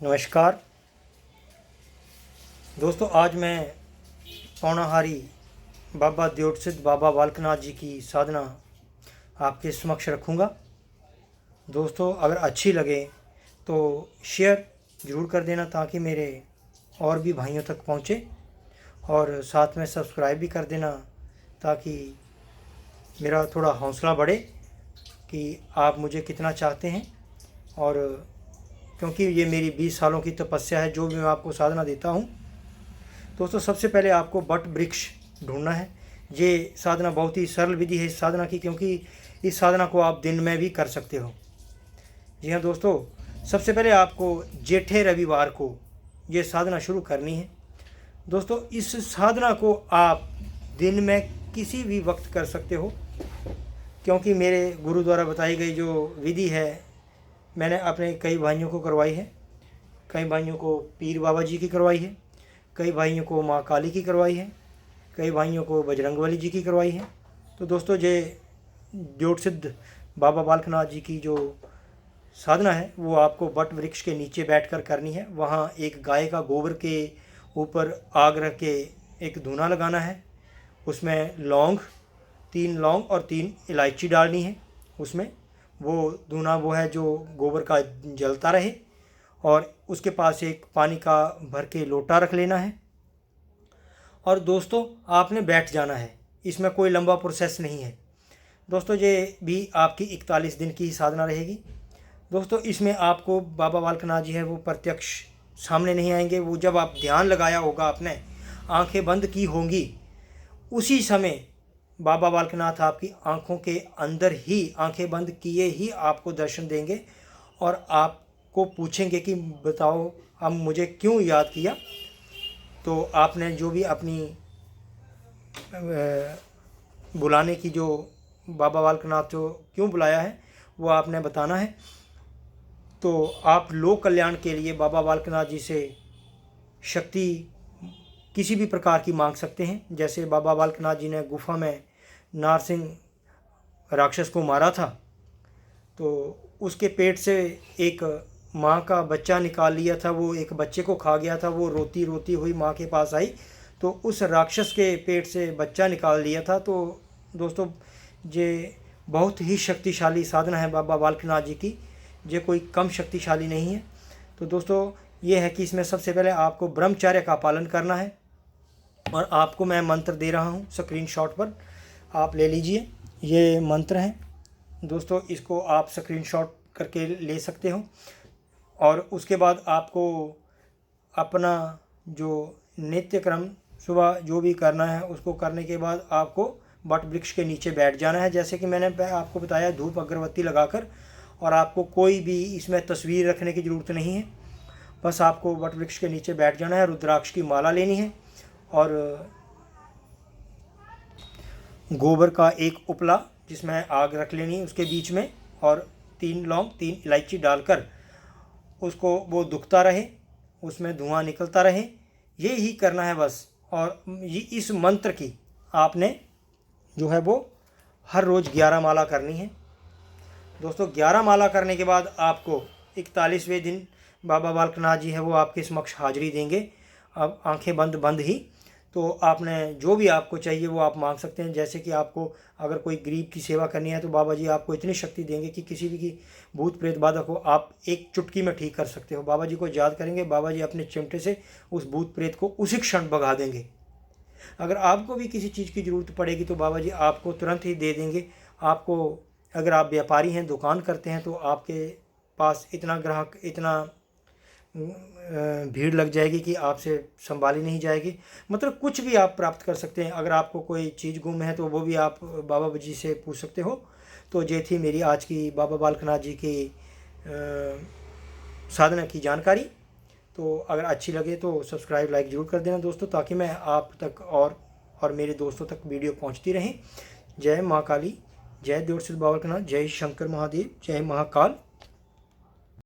नमस्कार दोस्तों, आज मैं पौनाहारी बाबा द्योटसिद्ध बाबा बालकनाथ जी की साधना आपके समक्ष रखूँगा। दोस्तों, अगर अच्छी लगे तो शेयर ज़रूर कर देना ताकि मेरे और भी भाइयों तक पहुँचे, और साथ में सब्सक्राइब भी कर देना ताकि मेरा थोड़ा हौसला बढ़े कि आप मुझे कितना चाहते हैं। और क्योंकि ये मेरी 20 सालों की तपस्या है, जो भी मैं आपको साधना देता हूँ। दोस्तों, सबसे पहले आपको बट वृक्ष ढूंढना है। ये साधना बहुत ही सरल विधि है इस साधना की, क्योंकि इस साधना को आप दिन में भी कर सकते हो। जी हाँ दोस्तों, सबसे पहले आपको जेठे रविवार को ये साधना शुरू करनी है। दोस्तों, इस साधना को आप दिन में किसी भी वक्त कर सकते हो, क्योंकि मेरे गुरु द्वारा बताई गई जो विधि है मैंने अपने कई भाइयों को करवाई है। कई भाइयों को पीर बाबा जी की करवाई है, कई भाइयों को माँ काली की करवाई है, कई भाइयों को बजरंगबली जी की करवाई है। तो दोस्तों, ये द्योटसिद्ध बाबा बालकनाथ जी की जो साधना है वो आपको बट वृक्ष के नीचे बैठकर करनी है। वहाँ एक गाय का गोबर के ऊपर आग रख के एक धूना लगाना है। उसमें लौंग, 3 लौंग और 3 इलायची डालनी है। उसमें वो धूना वो है जो गोबर का जलता रहे, और उसके पास एक पानी का भर के लोटा रख लेना है। और दोस्तों, आपने बैठ जाना है। इसमें कोई लंबा प्रोसेस नहीं है। दोस्तों, ये भी आपकी 41 दिन की ही साधना रहेगी। दोस्तों, इसमें आपको बाबा बालकनाथ जी है वो प्रत्यक्ष सामने नहीं आएंगे। वो जब आप ध्यान लगाया होगा, आपने आंखें बंद की होंगी, उसी समय बाबा बालकनाथ आपकी आंखों के अंदर ही, आंखें बंद किए ही आपको दर्शन देंगे, और आपको पूछेंगे कि बताओ अब मुझे क्यों याद किया। तो आपने जो भी अपनी बुलाने की जो बाबा बालकनाथ जो क्यों बुलाया है वो आपने बताना है। तो आप लोक कल्याण के लिए बाबा बालकनाथ जी से शक्ति किसी भी प्रकार की मांग सकते हैं। जैसे बाबा बालकनाथ जी ने गुफा में नारसिंह राक्षस को मारा था, तो उसके पेट से एक माँ का बच्चा निकाल लिया था। वो एक बच्चे को खा गया था। वो रोती रोती हुई माँ के पास आई, तो उस राक्षस के पेट से बच्चा निकाल लिया था। तो दोस्तों, ये बहुत ही शक्तिशाली साधना है बाबा बालकनाथ जी की। ये कोई कम शक्तिशाली नहीं है। तो दोस्तों, ये है कि इसमें सबसे पहले आपको ब्रह्मचर्य का पालन करना है। और आपको मैं मंत्र दे रहा हूँ, स्क्रीनशॉट पर आप ले लीजिए। ये मंत्र है दोस्तों, इसको आप स्क्रीनशॉट करके ले सकते हो। और उसके बाद आपको अपना जो नित्य क्रम सुबह जो भी करना है उसको करने के बाद आपको बट वृक्ष के नीचे बैठ जाना है। जैसे कि मैंने आपको बताया, धूप अगरबत्ती लगाकर। और आपको कोई भी इसमें तस्वीर रखने की ज़रूरत नहीं है। बस आपको बट वृक्ष के नीचे बैठ जाना है। रुद्राक्ष की माला लेनी है, और गोबर का एक उपला जिसमें आग रख लेनी है उसके बीच में, और 3 लौंग 3 इलायची डालकर उसको वो दुखता रहे, उसमें धुआं निकलता रहे। ये ही करना है बस। और ये इस मंत्र की आपने जो है वो हर रोज़ 11 माला करनी है। दोस्तों, 11 माला करने के बाद आपको 41वें दिन बाबा बालकनाथ जी है वो आपके समक्ष हाजिरी देंगे, अब आंखें बंद बंद ही। तो आपने जो भी आपको चाहिए वो आप मांग सकते हैं। जैसे कि आपको अगर कोई गरीब की सेवा करनी है तो बाबा जी आपको इतनी शक्ति देंगे कि किसी भी की भूत प्रेत बाधा को आप एक चुटकी में ठीक कर सकते हो। बाबा जी को याद करेंगे, बाबा जी अपने चिमटे से उस भूत प्रेत को उसी क्षण भगा देंगे। अगर आपको भी किसी चीज़ की ज़रूरत पड़ेगी तो बाबा जी आपको तुरंत ही दे देंगे। आपको, अगर आप व्यापारी हैं, दुकान करते हैं, तो आपके पास इतना ग्राहक, इतना भीड़ लग जाएगी कि आपसे संभाली नहीं जाएगी। मतलब कुछ भी आप प्राप्त कर सकते हैं। अगर आपको कोई चीज़ गुम है तो वो भी आप बाबा जी से पूछ सकते हो। तो ये थी मेरी आज की बाबा बालकनाथ जी की साधना की जानकारी। तो अगर अच्छी लगे तो सब्सक्राइब लाइक ज़रूर कर देना दोस्तों, ताकि मैं आप तक और मेरे दोस्तों तक वीडियो पहुंचती रहे। जय माँ काली, जय द्योटसिद्ध बाबा बालकनाथ, जय शंकर महादेव, जय महाकाल।